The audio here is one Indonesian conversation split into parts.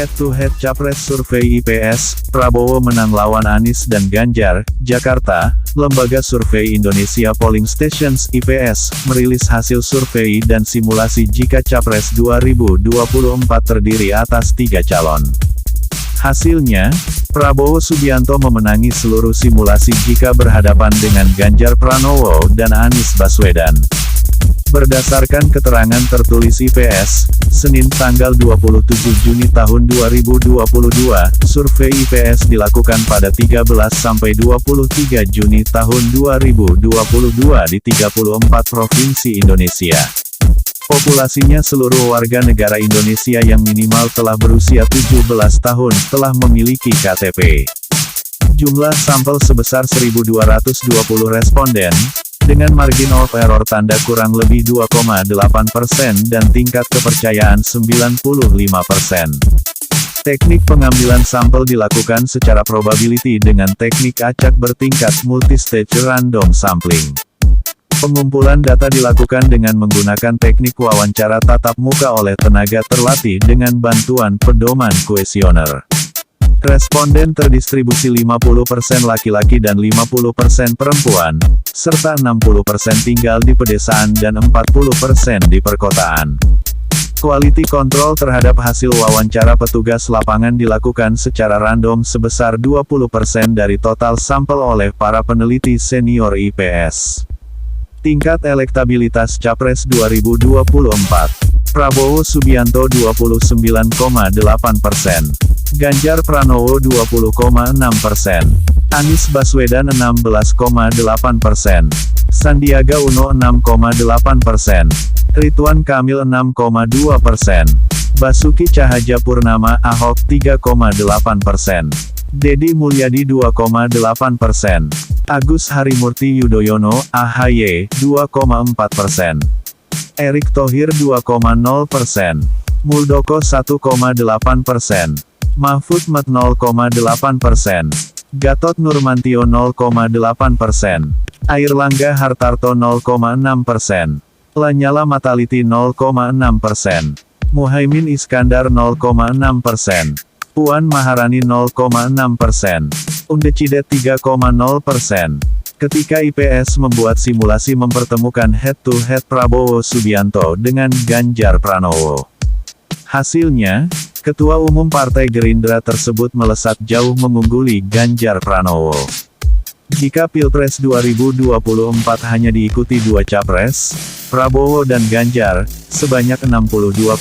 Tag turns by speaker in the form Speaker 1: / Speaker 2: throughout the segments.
Speaker 1: Head-to-head Capres Survei IPS, Prabowo menang lawan Anies dan Ganjar, Jakarta. Lembaga Survei Indonesia Polling Stations (IPS) merilis hasil survei dan simulasi jika Capres 2024 terdiri atas 3 calon. Hasilnya, Prabowo Subianto memenangi seluruh simulasi jika berhadapan dengan Ganjar Pranowo dan Anies Baswedan. Berdasarkan keterangan tertulis IPS, Senin tanggal 27 Juni tahun 2022, survei IPS dilakukan pada 13 sampai 23 Juni tahun 2022 di 34 provinsi Indonesia. Populasinya seluruh warga negara Indonesia yang minimal telah berusia 17 tahun telah memiliki KTP. Jumlah sampel sebesar 1.220 responden, dengan margin of error tanda kurang lebih 2,8% dan tingkat kepercayaan 95%. Teknik pengambilan sampel dilakukan secara probability dengan teknik acak bertingkat multistage random sampling. Pengumpulan data dilakukan dengan menggunakan teknik wawancara tatap muka oleh tenaga terlatih dengan bantuan pedoman kuesioner. Responden terdistribusi 50% laki-laki dan 50% perempuan, serta 60% tinggal di pedesaan dan 40% di perkotaan. Quality control terhadap hasil wawancara petugas lapangan dilakukan secara random sebesar 20% dari total sampel oleh para peneliti senior IPS. Tingkat elektabilitas Capres 2024. Prabowo Subianto 29,8%. Ganjar Pranowo 20,6%. Anies Baswedan 16,8%. Sandiaga Uno 6,8%. Ridwan Kamil 6,2%. Basuki Cahayapurnama Ahok 3,8%. Deddy Mulyadi 2,8%. Agus Harimurti Yudhoyono AHY 2,4%. Erick Thohir 2,0%. Muldoko 1,8%. Mahfud MD 0,8%. Gatot Nurmantio 0,8%. Airlangga Hartarto 0,6%. Lanyala Mataliti 0,6%. Muhaimin Iskandar 0,6%. Puan Maharani 0,6%. Undecidet 3,0%. Ketika IPS membuat simulasi mempertemukan head-to-head Prabowo Subianto dengan Ganjar Pranowo. Hasilnya, Ketua Umum Partai Gerindra tersebut melesat jauh mengungguli Ganjar Pranowo. Jika Pilpres 2024 hanya diikuti 2 capres, Prabowo dan Ganjar, sebanyak 62,1%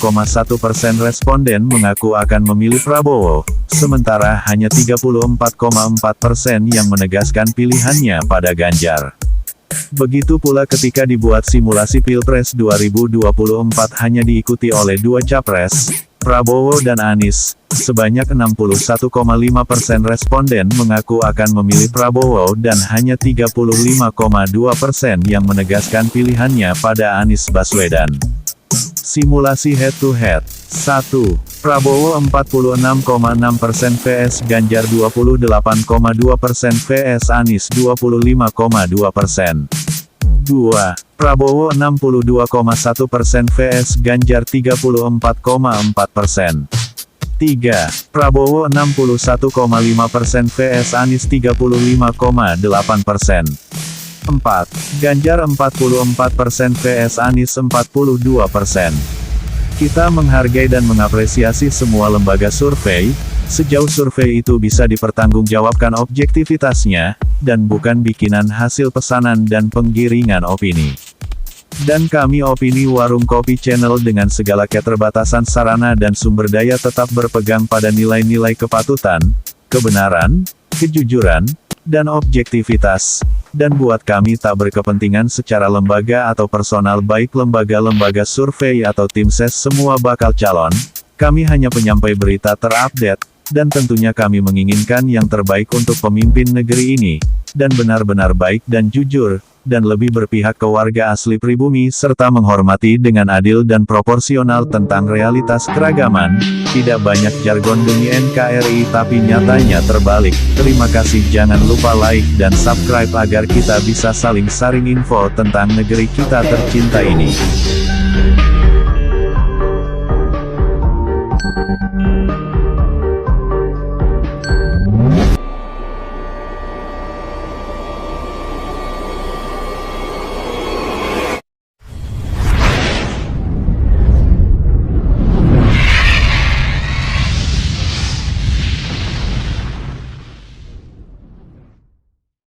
Speaker 1: responden mengaku akan memilih Prabowo, sementara hanya 34,4% yang menegaskan pilihannya pada Ganjar. Begitu pula ketika dibuat simulasi Pilpres 2024 hanya diikuti oleh 2 capres, Prabowo dan Anies, sebanyak 61,5% responden mengaku akan memilih Prabowo dan hanya 35,2% yang menegaskan pilihannya pada Anies Baswedan. Simulasi head-to-head. 1. Prabowo 46,6% vs Ganjar 28,2% vs Anies 25,2%. 2. Prabowo 62,1% vs Ganjar 34,4%. 3. Prabowo 61,5% vs Anies 35,8%. 4. Ganjar 44% vs Anies 42%. Kita menghargai dan mengapresiasi semua lembaga survei, sejauh survei itu bisa dipertanggungjawabkan objektivitasnya, dan bukan bikinan hasil pesanan dan penggiringan opini. Dan kami Opini Warung Kopi Channel dengan segala keterbatasan sarana dan sumber daya tetap berpegang pada nilai-nilai kepatutan, kebenaran, kejujuran, dan objektivitas. Dan buat kami tak berkepentingan secara lembaga atau personal baik lembaga-lembaga survei atau tim ses semua bakal calon, kami hanya penyampai berita terupdate, dan tentunya kami menginginkan yang terbaik untuk pemimpin negeri ini. dan benar-benar baik dan jujur, dan lebih berpihak ke warga asli pribumi serta menghormati dengan adil dan proporsional tentang realitas keragaman, tidak banyak jargon demi NKRI tapi nyatanya terbalik. Terima kasih, jangan lupa like dan subscribe agar kita bisa saling sharing info tentang negeri kita tercinta ini.